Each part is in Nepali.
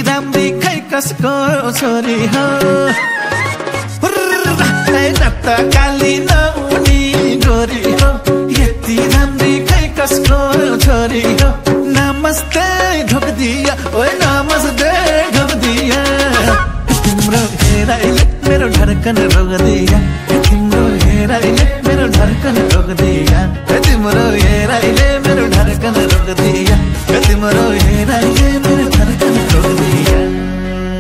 राम्री खै कसको छोरी हो रक्त काली नहुनी गोरी हो यति राम्री खै कसको छोरी हो नमस्ते ढोक दिया ओए नमस्ते ढोक दिया तिम्रो हेराइले मेरो धड्कन रोक दिया तिम्रो हेराइले मेरो धड्कन रोक दिया तिम्रो हेराइले मेरो धड्कन रोक दिया तिम्रो हेराइले मेरो धड्कन रोक दिया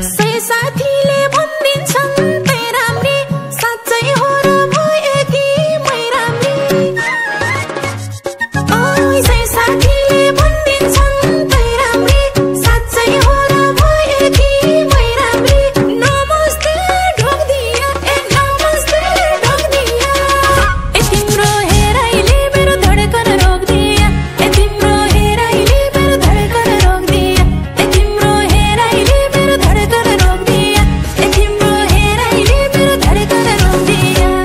सय साथीले भन्दिन्छन् तै राम्री साँच्चै हो र भए कि मै राम्री ओइ सय साथीले भन्दिन्छन् तै राम्री साँच्चै हो र भए कि मै राम्री नमस्ते ढोक दिया ए नमस्ते ढोक दिया ए तिम्रो हेराइले मेरो धड्कन रोक दिया ए तिम्रो हेराइले मेरो धड्कन रोक दिया ए तिम्रो हेराइले मेरो धड्कन रोक दिया ए तिम्रो हेराइले मेरो धड्कन रोक दिया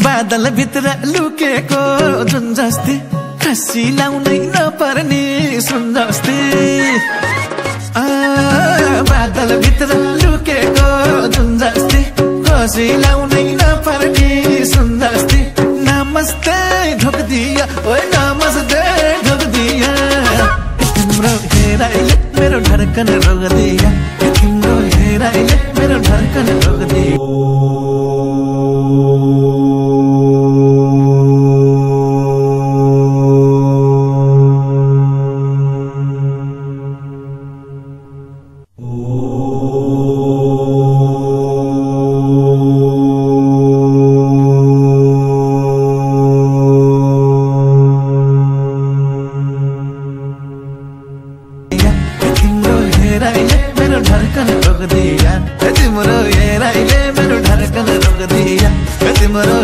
बादल भित्र लुकेको जुन जस्तै खसी लाउनै नपर्ने सुन जस्तै बादल भित्र लुकेको जुन जस्तै खसी लाउनै नपर्ने सुन जस्तै नमस्ते ढोक दिया ओए नमस्ते ढोक दिया तिम्रो हेराइले मेरो धड्कन रोक दिया तिम्रो हेराइले मेरो धड्कन रोक दिया तिम्रो हेराइले मेरो धड्कन रोक दिया तिम्रो हेराइले मेरो धड्कन रोक दिया तिम्रो